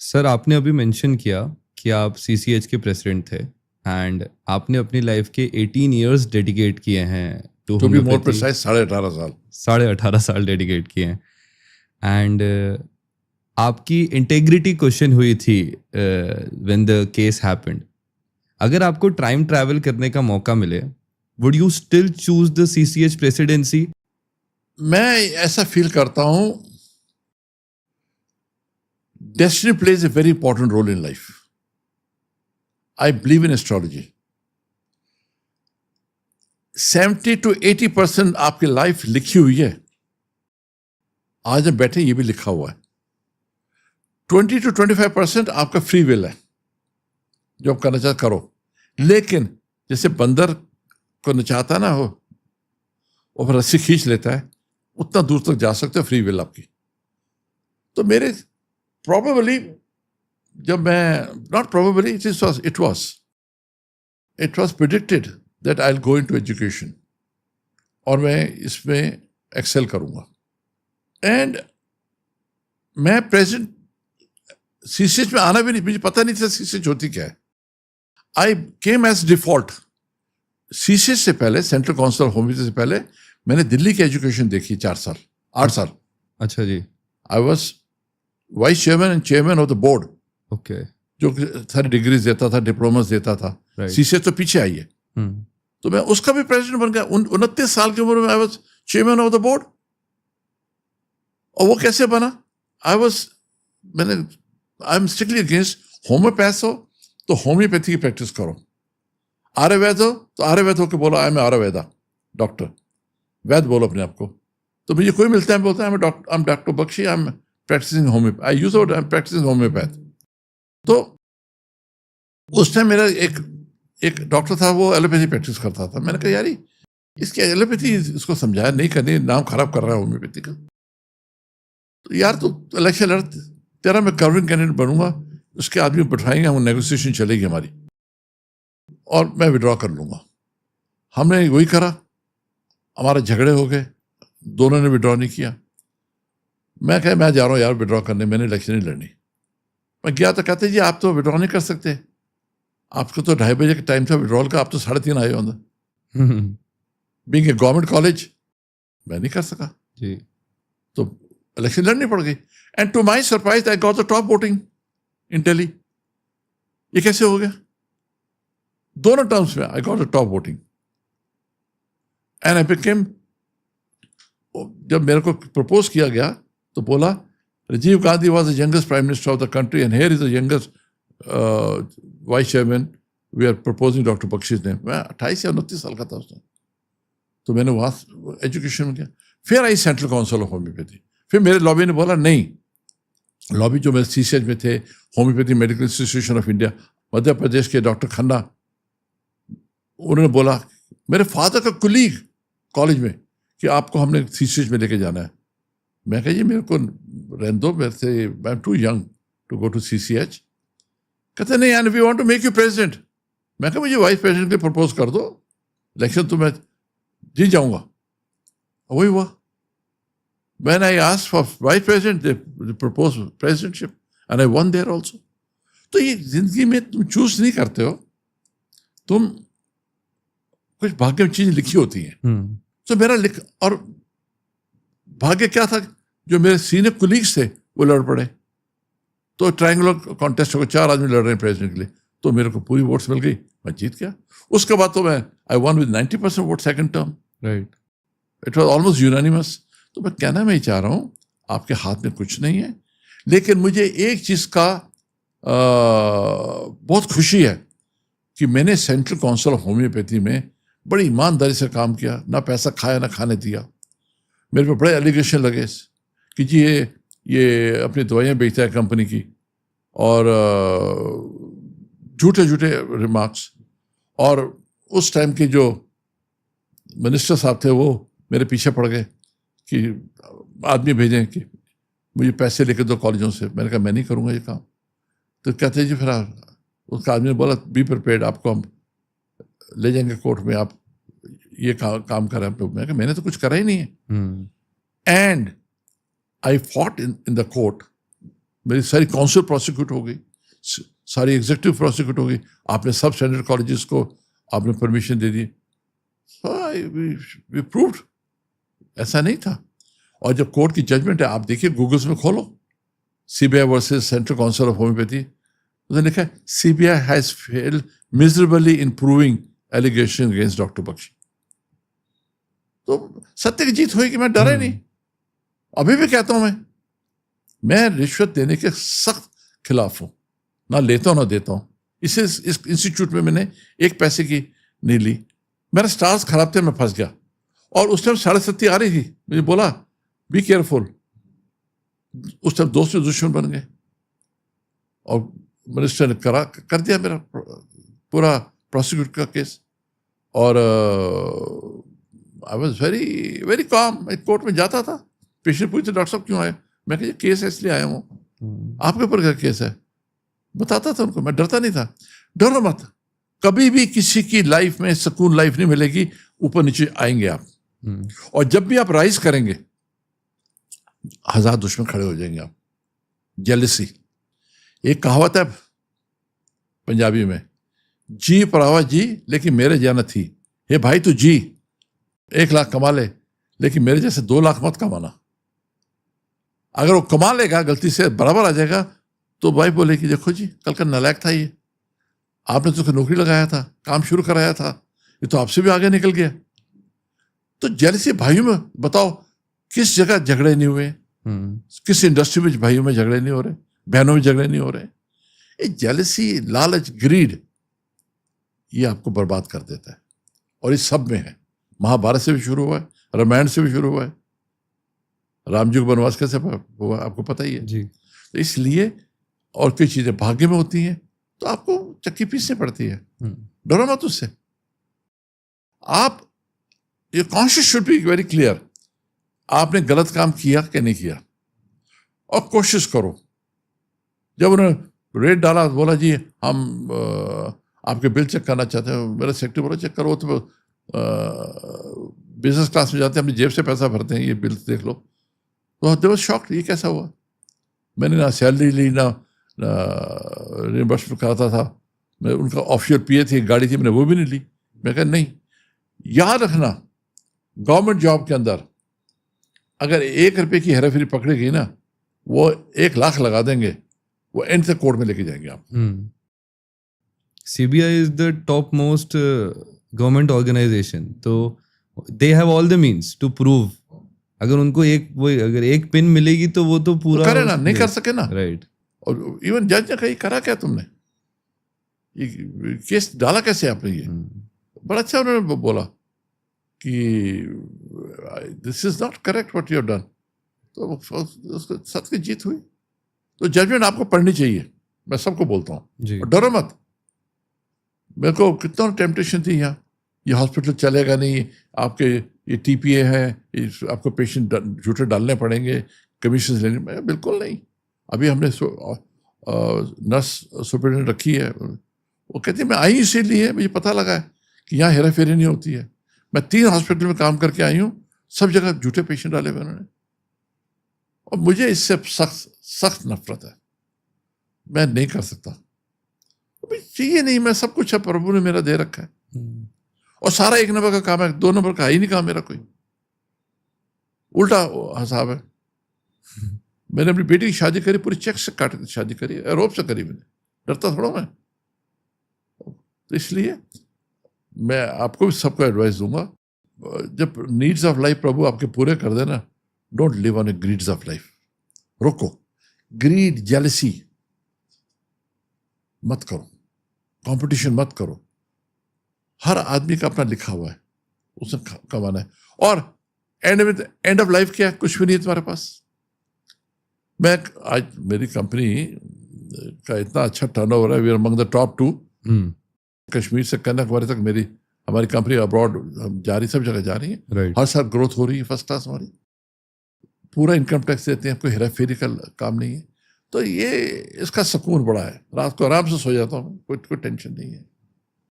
Sir आपने अभी mention किया कि आप सीसीएच के प्रेसिडेंट थे एंड आपने अपनी लाइफ के 18 इयर्स डेडिकेट किए हैं to to be more homeopathy. Precise 18.5 साल। 18.5 साल डेडिकेट किए हैं एंड आपकी इंटेग्रिटी क्वेश्चन हुई थी व्हेन द केस हैपेंड। अगर आपको टाइम ट्रैवल करने का मौका मिले, would you still choose the CCH presidency? मैं ऐसा फील करता हूं, destiny plays a very important role in life. I believe in astrology. 70 to 80% आपकी लाइफ लिखी हुई है। आज हम बैठे, ये भी लिखा हुआ है। 20 to 25% आपका फ्री विल है, जो आप करना चाहते करो। लेकिन जैसे बंदर को नचाता ना हो और फिर रस्सी खींच लेता है, उतना दूर तक जा सकते हो फ्री विल आपकी। तो मेरे प्रोबेबली, जब मैं not probably, it was predicted that I will go into education और मैं इसमें एक्सेल करूंगा। एंड मैं प्रेजेंट सीसीएच में आना भी नहीं, मुझे पता नहीं था सीसीएच होती क्या है। आई केम एज डिफॉल्ट। सीसीएच से पहले, सेंट्रल काउंसिल ऑफ होम्योपैथी से पहले, मैंने दिल्ली की एजुकेशन देखी 8 साल। अच्छा जी। I was vice chairman and chairman of the board, okay. जो सारी डिग्रीज देता था, डिप्लोमास देता था। Right. सीसीएच तो पीछे आई है। तो मैं उसका भी प्रेसिडेंट बन गया 29 साल की उम्र में। I was chairman of the board. और वो कैसे बना? I am strictly against homeopath हो तो होम्योपैथी की प्रैक्टिस करो, आयुर्वेद हो तो आयुर्वेद हो के बोलो आई एम आयुर्वेदा डॉक्टर, वैद बोलो अपने आप को। तो मुझे कोई मिलता है, बोलता है I am doctor Bakshi, I am practising homeopath, I use I am practising homeopath. तो उस टाइम मेरा एक डॉक्टर था, वो एलोपैथी प्रैक्टिस करता था। मैंने कहा यार इसकी एलोपैथी, इसको समझाया नहीं करनी, नाम खराब कर रहा है होम्योपैथी का। तो यार तो इलेक्शन लड़, तेरा मैं गवर्निंग कैंडिडेट बनूंगा, उसके आदमी बैठाएंगे, हम नेगोशिएशन चलेगी हमारी और मैं विड्रॉ कर लूंगा। हमने वही करा, हमारे झगड़े हो गए, दोनों ने विड्रॉ नहीं किया। मैं कहा मैं जा रहा हूँ यार विड्रॉ करने, मैंने इलेक्शन नहीं लड़नी। मैं गया तो कहते जी आप तो विड्रॉ नहीं कर सकते, आपको तो 2:30 बजे का टाइम था विड्रॉल का, आप तो 3:30 आए हो। बीइंग ए गवर्नमेंट कॉलेज मैं नहीं कर सका जी। तो इलेक्शन लड़नी पड़ गई। And to my surprise I got the top voting in Delhi. ये कैसे हो गया? दोनों टर्म्स में I got the top voting and I became. जब मेरे को प्रपोज किया गया तो बोला Rajiv Gandhi was the youngest prime minister of the country and here is the youngest vice chairman, we are proposing doctor Bakshi's name. मैं 28 या 29 साल का था उस टाइम। तो मैंने वहाँ एजुकेशन में किया। फिर आई सेंट्रल काउंसिल ऑफ होम्योपैथी। फिर मेरे लॉबी ने बोला नहीं, लॉबी जो मेरे सीसीएच में थे, homoeopathy medical institution of India, Madhya Pradesh के डॉक्टर खन्ना, उन्होंने बोला मेरे फादर का कुलीग कॉलेज में कि आपको हमने सीसीएच में लेके जाना है। मैं कहा जी मेरे को रहने दो, मेरे से I am too young to go to CCH. कहते नहीं and we want to make you president. मैं कहा मुझे वाइस प्रेसिडेंट के प्रपोज कर दो, इलेक्शन तो मैं जीत जाऊंगा। वही हुआ। When I asked for vice president, they proposed presidentship and I won there also. तो ये जिंदगी में तुम चूज नहीं करते हो, तुम कुछ भाग्य में चीजें लिखी होती हैं। तो मेरा और भाग्य क्या था, जो मेरे सीनियर कुलीग्स थे वो लड़ पड़े। तो ट्रायंगुलर कॉन्टेस्ट हो, 4 आदमी लड़ रहे हैं प्रेसिडेंट के लिए, तो मेरे को पूरी वोट्स मिल गई, मैं जीत गया। उसके बाद तो मैं I one with 90% vote second term. Right. It was almost unanimous. तो मैं कहना मैं चाह रहा हूं, आपके हाथ में कुछ नहीं है, लेकिन मुझे एक चीज का बहुत खुशी है कि मैंने सेंट्रल काउंसिल ऑफ होम्योपैथी में बड़ी ईमानदारी से काम किया, ना पैसा खाया ना खाने दिया। मेरे पे बड़े एलिगेशन लगे कि जी ये अपनी दवाइयाँ बेचता है कंपनी की, और झूठे झूठे रिमार्क्स। और उस टाइम के जो मिनिस्टर साहब थे वो मेरे पीछे पड़ गए कि आदमी भेजें कि मुझे पैसे लेके दो कॉलेजों से। मैंने कहा मैं नहीं करूँगा ये काम। तो कहते जी फिर उसका आदमी ने बोला बी प्रिपेयर्ड, आपको हम ले जाएंगे कोर्ट में, आप ये काम करें। मैं कहा मैंने तो कुछ करा ही नहीं है। And I fought in the court मेरी सारी काउंसिल प्रोसिक्यूट हो गई, सारी एग्जीक्यूटिव प्रोसिक्यूट हो गई, आपने सब स्टैंडर्ड कॉलेजेस को आपने परमिशन दे दी, प्रूव्ड ऐसा नहीं था। और जब कोर्ट की जजमेंट है, आप देखिए गूगल्स में खोलो, CBI versus Central Council of Homeopathy, उसने लिखा है CBI has failed miserably in proving allegation against doctor Bakshi. तो सत्य की जीत हुई कि मैं डरे नहीं। अभी भी कहता हूं मैं रिश्वत देने के सख्त खिलाफ हूं, ना लेता हूं ना देता हूं। इस इंस्टीट्यूट में मैंने एक पैसे की नहीं ली, मेरा स्टार्स खराब थे, मैं फंस गया। और उस टाइम 7.5 आ रही थी, मुझे बोला बी केयरफुल। उस टाइम दोस्त दुश्मन बन गए और मिनिस्टर ने कर दिया मेरा पूरा प्रोसिक्यूट का केस। और I was very very calm. मैं कोर्ट में जाता था, पेशेंट पूछते डॉक्टर साहब क्यों आए, मैं कहा केस है इसलिए आया हूँ। आपके ऊपर क्या केस है, बताता था उनको, मैं डरता नहीं था। डरो मत, कभी भी किसी की लाइफ में सुकून लाइफ नहीं मिलेगी, ऊपर नीचे आएंगे आप। और जब भी आप राइज करेंगे 1000 दुश्मन खड़े हो जाएंगे आप। जेलसी, एक कहावत है पंजाबी में, जी परावा जी लेकिन मेरे जाना थी। हे भाई तू जी 1 लाख कमा ले, लेकिन मेरे जैसे 2 लाख मत कमाना। अगर वो कमा लेगा, गलती से बराबर आ जाएगा, तो भाई बोले कि देखो जी कल का नालायक था ये, आपने तो नौकरी लगाया था, काम शुरू कराया था, ये तो आपसे भी आगे निकल गया। तो जेलसी भाइयों में बताओ किस जगह झगड़े नहीं हुए, किस इंडस्ट्री में भाइयों में झगड़े नहीं हो रहे, बहनों में झगड़े नहीं हो रहे। ये जेलसी, लालच, ग्रीड, ये आपको बर्बाद कर देता है। और इस सब में है, महाभारत से भी शुरू हुआ है, रामायण से भी शुरू हुआ है, राम जी को वनवास कैसे हुआ आपको पता ही है जी। तो इसलिए, और कई चीजें भाग्य में होती हैं, तो आपको चक्की पीसनी पड़ती है। डरो मत उससे। आप, ये conscious should be very clear, आपने गलत काम किया कि नहीं किया, और कोशिश करो। जब उन्होंने रेट डाला, बोला जी हम आपके बिल चेक करना चाहते हैं, मेरा सेक्रेटरी बोला चेक करो, तो बिजनेस क्लास में जाते हैं, अपनी जेब से पैसा भरते हैं, ये बिल देख लो। तो दे वाज शॉक्ड, ये कैसा हुआ। मैंने ना सैलरी ली, ना रिइंबर्समेंट कराता था, मैं उनका ऑफिशियल पीए थी, गाड़ी थी, मैंने वो भी नहीं ली। मैं कहा नहीं, याद रखना गवर्नमेंट जॉब के अंदर अगर 1 रुपये की हेराफेरी पकड़ी गई ना, वो 1 लाख लगा देंगे, वो एंड तक कोर्ट में लेके जाएंगे आप। CBI is the topmost government organisation, तो they have all the means to prove. अगर उनको अगर एक पिन मिलेगी तो वो तो पूरा तो करे ना, नहीं कर सके ना, राइट। और इवन जज ने कही करा क्या तुमने, ये केस डाला कैसे आपने, ये बड़ा अच्छा उन्होंने बोला कि this is not correct what you have done. तो सत्य की जीत हुई। तो जजमेंट आपको पढ़नी चाहिए, मैं सबको बोलता हूँ। और डरो मत। मेरे को कितना टेम्पटेशन थी यहाँ, ये हॉस्पिटल चलेगा नहीं, आपके ये टीपीए है, आपको पेशेंट झूठे डालने पड़ेंगे, कमीशन लेने, बिल्कुल नहीं। अभी हमने नर्स सुपरिटेंडेंट रखी है, वो कहती है मैं आई इसीलिए, मुझे पता लगा है कि यहाँ हेरा फेरी नहीं होती है। मैं 3 हॉस्पिटल में काम करके आई हूँ, सब जगह झूठे पेशेंट डाले हुए उन्होंने, और मुझे इससे सख्त नफरत है, मैं नहीं कर सकता। चाहिए नहीं, मैं सब कुछ है, प्रभु ने मेरा दे रखा है, और सारा 1 नंबर का काम है, 2 नंबर का ही नहीं काम मेरा कोई। उल्टा हिसाब है। मैंने अपनी बेटी की शादी करी, पूरी चेक से काट के शादी करी, रोब से करी, मैंने डरता थोड़ा मैं। तो इसलिए मैं आपको भी सबको एडवाइस दूंगा, जब नीड्स ऑफ लाइफ प्रभु आपके पूरे कर देना, don't live on A grids of life. रोको, ग्रीड, जेलसी मत करो, कंपटीशन मत करो। हर आदमी का अपना लिखा हुआ है, उसने कमाना है, और एंड ऑफ लाइफ क्या है, कुछ भी नहीं है तुम्हारे पास। मैं आज मेरी कंपनी का इतना अच्छा टर्नओवर है, we are among the top 2। Kashmir से कन्याकुमारी तक हमारी कंपनी अब्रॉड जा रही, सब जगह जा रही है, right. हर साल ग्रोथ हो रही है, फर्स्ट क्लास हमारी, पूरा इनकम टैक्स देते हैं, कोई हेरा फेरी का काम नहीं है। तो ये इसका सुकून बड़ा है, रात को आराम से सो जाता हूँ, कोई टेंशन नहीं है।